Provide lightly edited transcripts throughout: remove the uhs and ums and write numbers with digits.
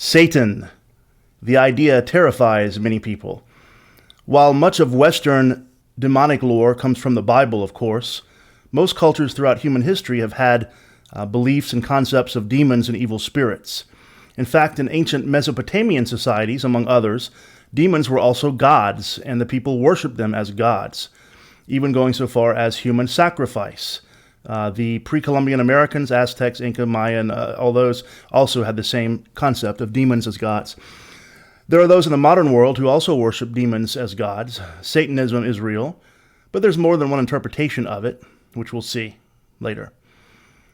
Satan. The idea terrifies many people. While much of Western demonic lore comes from the Bible, of course, most cultures throughout human history have had beliefs and concepts of demons and evil spirits. In fact, in ancient Mesopotamian societies, among others, demons were also gods, and the people worshipped them as gods, even going so far as human sacrifice. The pre-Columbian Americans, Aztecs, Inca, Mayan, all those also had the same concept of demons as gods. There are those in the modern world who also worship demons as gods. Satanism is real, but there's more than one interpretation of it, which we'll see later.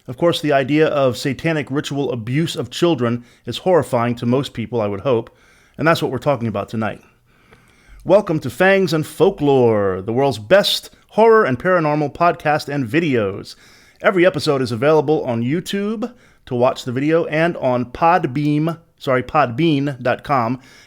Of course, the idea of satanic ritual abuse of children is horrifying to most people, I would hope, and that's what we're talking about tonight. Welcome to Fangs and Folklore, the world's best horror and paranormal podcast and videos. Every episode is available on YouTube to watch the video and on Podbean.com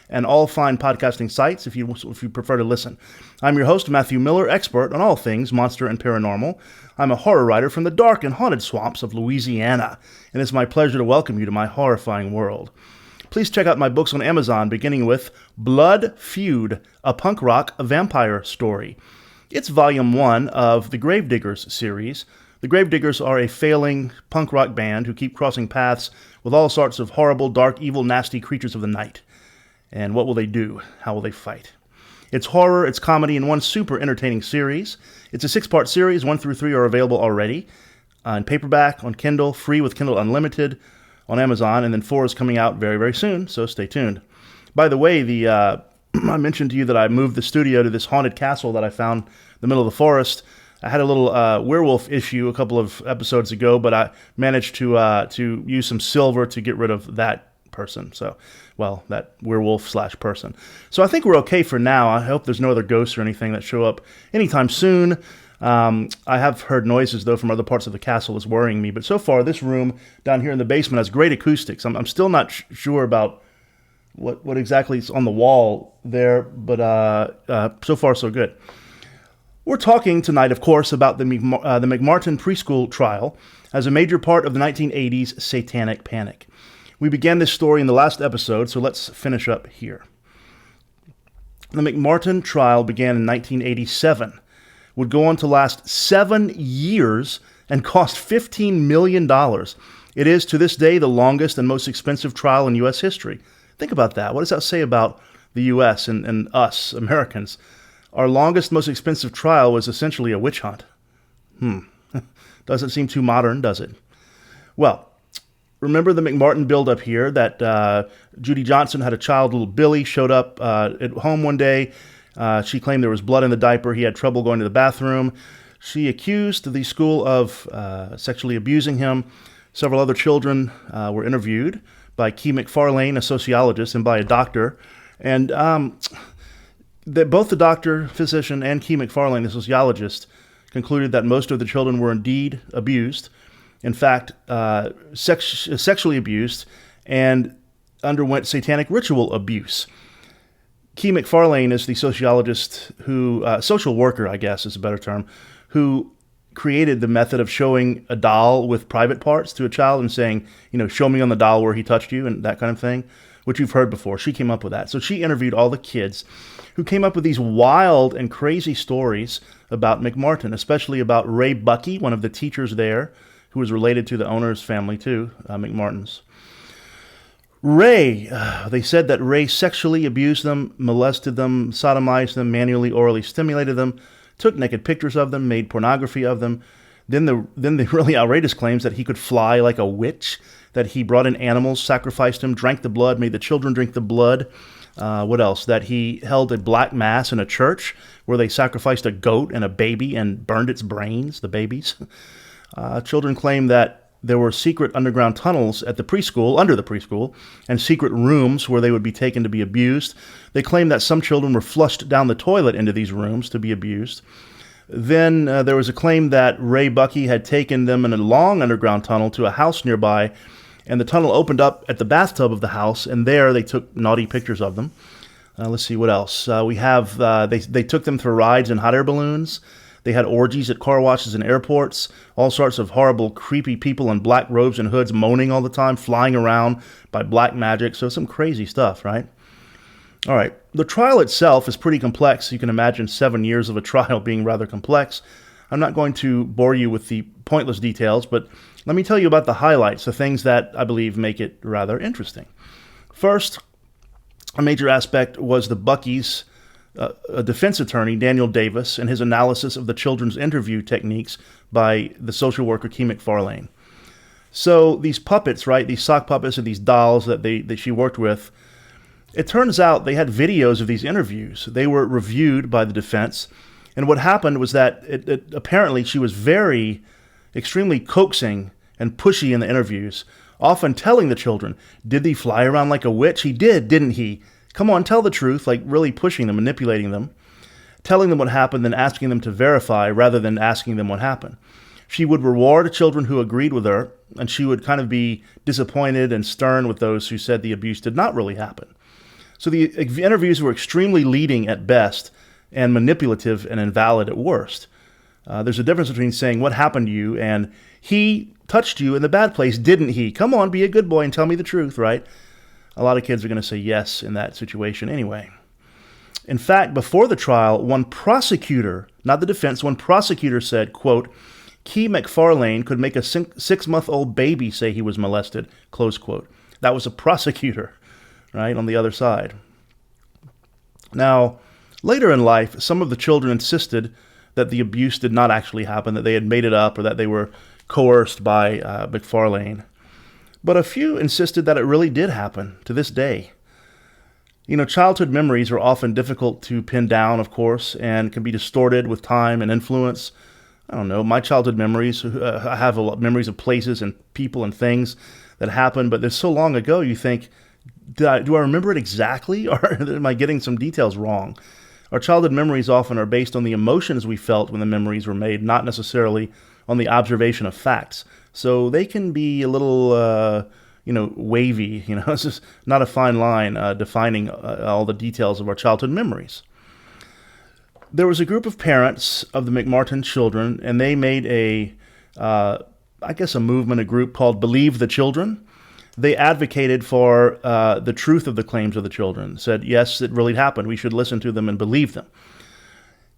and all fine podcasting sites if you prefer to listen. I'm your host, Matthew Miller, expert on all things monster and paranormal. I'm a horror writer from the dark and haunted swamps of Louisiana, and it's my pleasure to welcome you to my horrifying world. Please check out my books on Amazon, beginning with Blood Feud, a punk rock vampire story. It's volume 1 of the Gravediggers series. The Gravediggers are a failing punk rock band who keep crossing paths with all sorts of horrible, dark, evil, nasty creatures of the night. And what will they do? How will they fight? It's horror, it's comedy in one super entertaining series. It's a 6-part series. 1 through 3 are available already in paperback, on Kindle, free with Kindle Unlimited, on Amazon, and then 4 is coming out very, very soon, so stay tuned. By the way, I mentioned to you that I moved the studio to this haunted castle that I found in the middle of the forest. I had a little werewolf issue a couple of episodes ago, but I managed to use some silver to get rid of that person. So, well, that werewolf/person. So I think we're okay for now. I hope there's no other ghosts or anything that show up anytime soon. I have heard noises, though, from other parts of the castle that's worrying me. But so far, this room down here in the basement has great acoustics. I'm still not sure about what exactly is on the wall there, but so far, so good. We're talking tonight, of course, about the McMartin Preschool trial as a major part of the 1980s Satanic Panic. We began this story in the last episode, so let's finish up here. The McMartin trial began in 1987, would go on to last 7 years, and cost $15 million. It is, to this day, the longest and most expensive trial in U.S. history. Think about that. What does that say about the U.S. and us, Americans? Our longest, most expensive trial was essentially a witch hunt. Doesn't seem too modern, does it? Well, remember the McMartin build-up here that Judy Johnson had a child, little Billy, showed up at home one day. She claimed there was blood in the diaper. He had trouble going to the bathroom. She accused the school of sexually abusing him. Several other children were interviewed by Key McFarlane, a sociologist, and by a doctor. And both the doctor, physician, and Key McFarlane, the sociologist, concluded that most of the children were indeed abused. In fact, sexually abused and underwent satanic ritual abuse. Key McFarlane is the sociologist who, social worker, I guess is a better term, who created the method of showing a doll with private parts to a child and saying, show me on the doll where he touched you and that kind of thing, which you've heard before. She came up with that. So she interviewed all the kids who came up with these wild and crazy stories about McMartin, especially about Ray Buckey, one of the teachers there, who was related to the owner's family too, McMartin's. Ray, they said that Ray sexually abused them, molested them, sodomized them, manually, orally stimulated them, took naked pictures of them, made pornography of them. Then the really outrageous claims that he could fly like a witch, that he brought in animals, sacrificed them, drank the blood, made the children drink the blood. What else? That he held a black mass in a church where they sacrificed a goat and a baby and burned its brains, the babies. Children claim that there were secret underground tunnels at the preschool, under the preschool, and secret rooms where they would be taken to be abused. They claim that some children were flushed down the toilet into these rooms to be abused. Then there was a claim that Ray Buckey had taken them in a long underground tunnel to a house nearby, and the tunnel opened up at the bathtub of the house, and there they took naughty pictures of them. Let's see what else. We have they took them for rides in hot air balloons. They had orgies at car washes and airports, all sorts of horrible, creepy people in black robes and hoods moaning all the time, flying around by black magic. So some crazy stuff, right? All right. The trial itself is pretty complex. You can imagine 7 years of a trial being rather complex. I'm not going to bore you with the pointless details, but let me tell you about the highlights, the things that I believe make it rather interesting. First, a major aspect was the Bucky's a defense attorney, Daniel Davis, and his analysis of the children's interview techniques by the social worker Key McFarlane. So these puppets, right, these sock puppets and these dolls that she worked with, it turns out they had videos of these interviews. They were reviewed by the defense, and what happened was that apparently she was extremely coaxing and pushy in the interviews, often telling the children, "Did he fly around like a witch? He did, didn't he? Come on, tell the truth," like really pushing them, manipulating them, telling them what happened, then asking them to verify rather than asking them what happened. She would reward children who agreed with her, and she would kind of be disappointed and stern with those who said the abuse did not really happen. So the interviews were extremely leading at best and manipulative and invalid at worst. There's a difference between saying, "What happened to you?" and "He touched you in the bad place, didn't he? Come on, be a good boy and tell me the truth," right? A lot of kids are going to say yes in that situation anyway. In fact, before the trial, one prosecutor, not the defense, one prosecutor said, quote, "Key McFarlane could make a 6-month-old baby say he was molested," close quote. That was a prosecutor, right, on the other side. Now, later in life, some of the children insisted that the abuse did not actually happen, that they had made it up, or that they were coerced by McFarlane. But a few insisted that it really did happen to this day. You know, childhood memories are often difficult to pin down, of course, and can be distorted with time and influence. I don't know, my childhood memories, I have memories of places and people and things that happened, but they're so long ago, you think, do I remember it exactly, or am I getting some details wrong? Our childhood memories often are based on the emotions we felt when the memories were made, not necessarily on the observation of facts. So they can be a little, wavy. It's just not a fine line defining all the details of our childhood memories. There was a group of parents of the McMartin children, and they made a movement, a group called Believe the Children. They advocated for the truth of the claims of the children, said, yes, it really happened. We should listen to them and believe them.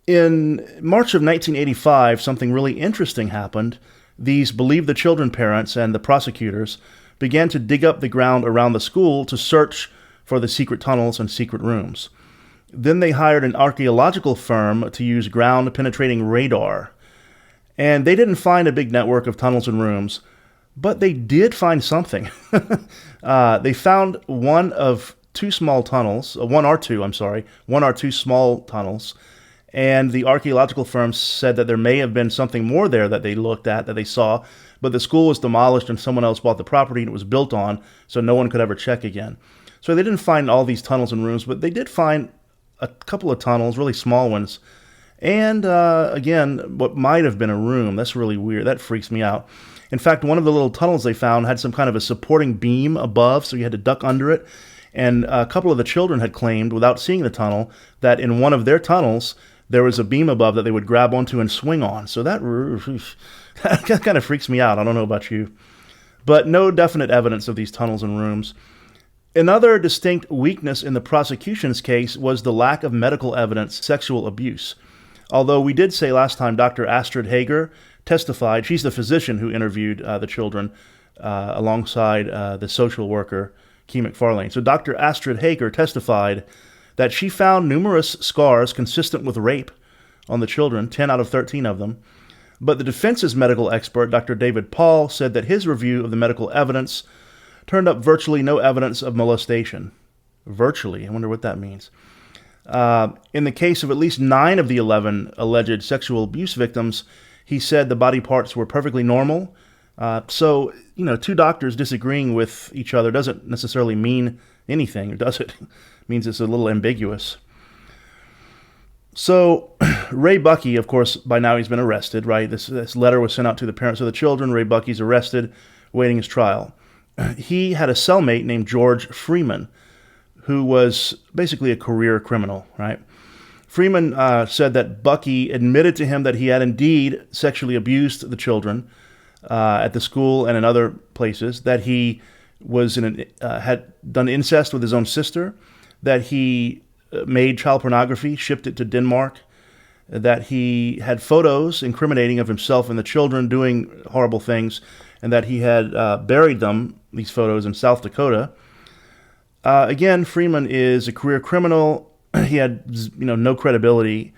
In March of 1985, something really interesting happened. These Believe the Children parents and the prosecutors began to dig up the ground around the school to search for the secret tunnels and secret rooms. Then they hired an archaeological firm to use ground-penetrating radar. And they didn't find a big network of tunnels and rooms, but they did find something. They found one or two small tunnels, and the archaeological firm said that there may have been something more there that they looked at, that they saw, but the school was demolished and someone else bought the property and it was built on, so no one could ever check again. So they didn't find all these tunnels and rooms, but they did find a couple of tunnels, really small ones, and again, what might have been a room. That's really weird. That freaks me out. In fact, one of the little tunnels they found had some kind of a supporting beam above, so you had to duck under it. And a couple of the children had claimed, without seeing the tunnel, that in one of their tunnels, there was a beam above that they would grab onto and swing on. So that kind of freaks me out. I don't know about you. But no definite evidence of these tunnels and rooms. Another distinct weakness in the prosecution's case was the lack of medical evidence of sexual abuse. Although we did say last time Dr. Astrid Hager testified. She's the physician who interviewed the children alongside the social worker, Key McFarlane. So Dr. Astrid Hager testified that she found numerous scars consistent with rape on the children, 10 out of 13 of them. But the defense's medical expert, Dr. David Paul, said that his review of the medical evidence turned up virtually no evidence of molestation. Virtually. I wonder what that means. In the case of at least 9 of the 11 alleged sexual abuse victims, he said the body parts were perfectly normal. So, two doctors disagreeing with each other doesn't necessarily mean anything, does it? It means it's a little ambiguous. So, Ray Bucky, of course, by now he's been arrested, right? This letter was sent out to the parents of the children. Ray Bucky's arrested, waiting his trial. He had a cellmate named George Freeman, who was basically a career criminal, right? Freeman said that Bucky admitted to him that he had indeed sexually abused the children at the school and in other places, that he was had done incest with his own sister, that he made child pornography, shipped it to Denmark, that he had photos incriminating of himself and the children doing horrible things, and that he had buried these photos, in South Dakota. Again, Freeman is a career criminal. He had, no credibility.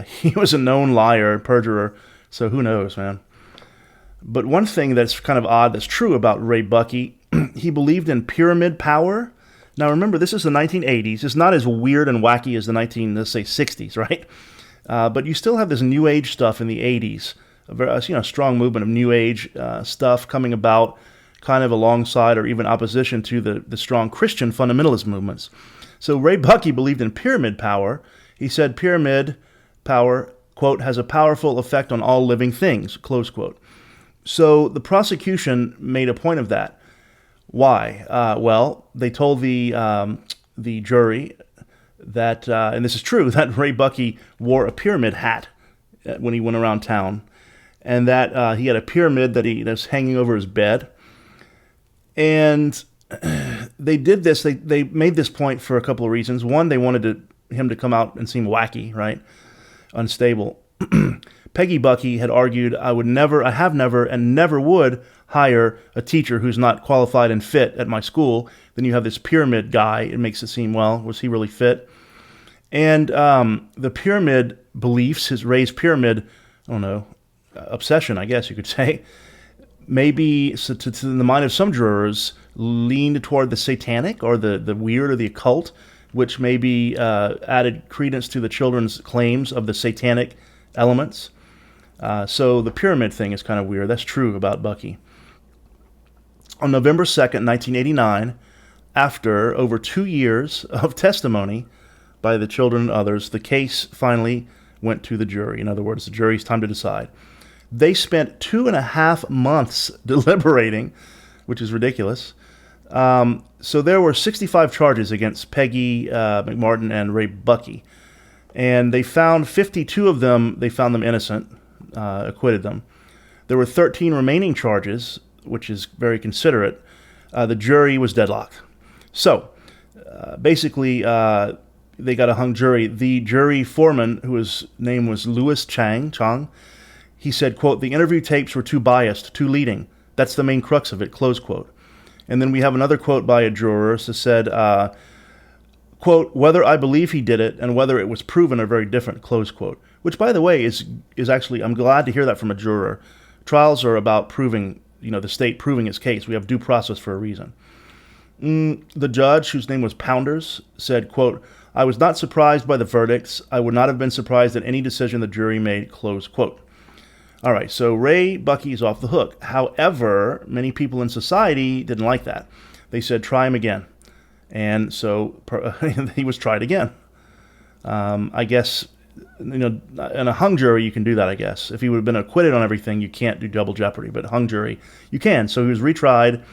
He was a known liar, perjurer, so who knows, man. But one thing that's kind of odd that's true about Ray Bucky, he believed in pyramid power. Now remember, this is the 1980s. It's not as weird and wacky as the 60s, right? But you still have this New Age stuff in the 80s, a very, strong movement of New Age stuff coming about kind of alongside or even opposition to the strong Christian fundamentalist movements. So Ray Bucky believed in pyramid power. He said pyramid power, quote, has a powerful effect on all living things, close quote. So the prosecution made a point of that. Why? Well, they told the jury that, and this is true, that Ray Bucky wore a pyramid hat when he went around town, and that he had a pyramid that's hanging over his bed. And they did this, they made this point for a couple of reasons. One, they wanted him to come out and seem wacky, right? Unstable. Peggy Bucky had argued, I have never, and never would hire a teacher who's not qualified and fit at my school. Then you have this pyramid guy. It makes it seem, well, was he really fit? And the pyramid beliefs, Ray's pyramid, I don't know, obsession, I guess you could say, maybe to the mind of some jurors, leaned toward the satanic or the weird or the occult, which maybe added credence to the children's claims of the satanic elements. So the pyramid thing is kind of weird. That's true about Bucky. On November 2nd, 1989, after over 2 years of testimony by the children and others, the case finally went to the jury. In other words, the jury's time to decide. They spent 2.5 months deliberating, which is ridiculous. So there were 65 charges against Peggy McMartin and Ray Bucky. And they found 52 of them, they found them innocent, acquitted them. There were 13 remaining charges, which is very considerate. The jury was deadlocked. So basically, they got a hung jury. The jury foreman, whose name was Louis Chang, he said, quote, the interview tapes were too biased, too leading. That's the main crux of it, close quote. And then we have another quote by a juror that said, quote, whether I believe he did it and whether it was proven are very different, close quote. Which, by the way, is actually, I'm glad to hear that from a juror. Trials are about proving, the state proving its case. We have due process for a reason. The judge, whose name was Pounders, said, quote, I was not surprised by the verdicts. I would not have been surprised at any decision the jury made, close quote. All right, so Ray Bucky is off the hook. However, many people in society didn't like that. They said, try him again. And so he was tried again. I guess, in a hung jury, you can do that, I guess. If he would have been acquitted on everything, you can't do double jeopardy. But hung jury, you can. So he was retried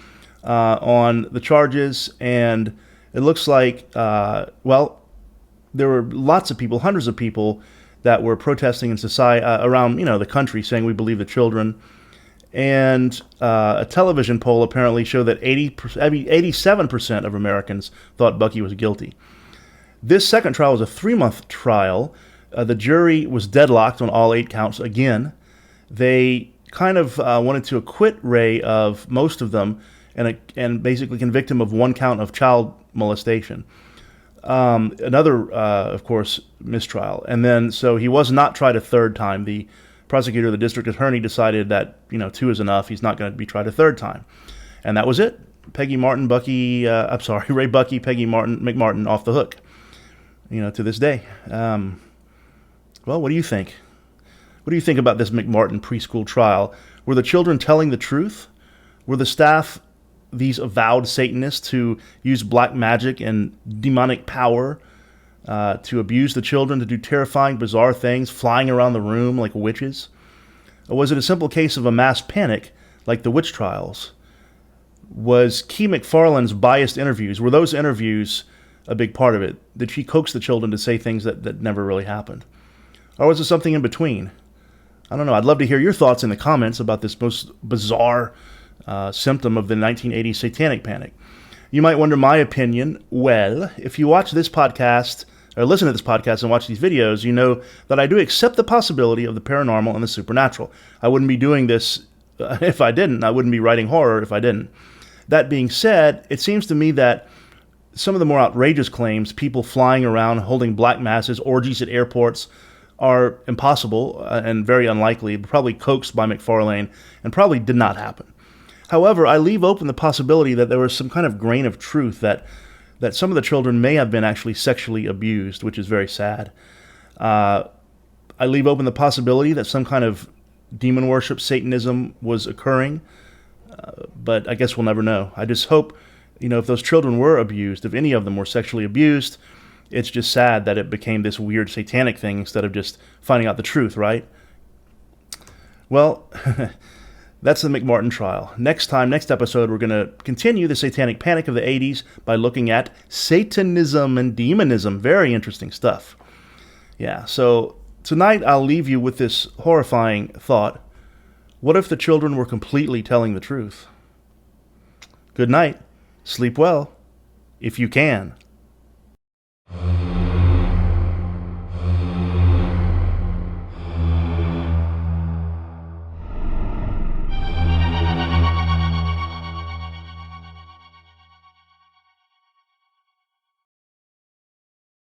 on the charges, and it looks like, there were lots of people, hundreds of people, that were protesting in society around, the country, saying we believe the children. And a television poll apparently showed that 87% of Americans thought Bucky was guilty. This second trial was a 3-month trial. The jury was deadlocked on all 8 counts again. They kind of wanted to acquit Ray of most of them and basically convict him of 1 count of child molestation. Another, of course, mistrial. And then, so he was not tried a third time. The prosecutor, the district attorney, decided that, 2 is enough. He's not going to be tried a third time. And that was it. Ray Bucky, Peggy McMartin off the hook, to this day. Well, what do you think? What do you think about this McMartin preschool trial? Were the children telling the truth? Were the staff these avowed Satanists who use black magic and demonic power to abuse the children, to do terrifying, bizarre things, flying around the room like witches? Or was it a simple case of a mass panic like the witch trials? Was Key McFarland's biased interviews, were those interviews a big part of it? Did she coax the children to say things that never really happened? Or was it something in between? I don't know. I'd love to hear your thoughts in the comments about this most bizarre symptom of the 1980s Satanic Panic. You might wonder my opinion. Well, if you watch this podcast, or listen to this podcast and watch these videos, you know that I do accept the possibility of the paranormal and the supernatural. I wouldn't be doing this if I didn't. I wouldn't be writing horror if I didn't. That being said, it seems to me that some of the more outrageous claims, people flying around holding black masses, orgies at airports, are impossible and very unlikely, probably coaxed by McFarlane, and probably did not happen. However, I leave open the possibility that there was some kind of grain of truth that some of the children may have been actually sexually abused, which is very sad. I leave open the possibility that some kind of demon worship, Satanism was occurring, but I guess we'll never know. I just hope, if those children were abused, if any of them were sexually abused, it's just sad that it became this weird satanic thing instead of just finding out the truth, right? Well, that's the McMartin trial. Next episode, we're going to continue the Satanic Panic of the 80s by looking at Satanism and demonism. Very interesting stuff. Yeah, so tonight I'll leave you with this horrifying thought. What if the children were completely telling the truth? Good night. Sleep well, if you can.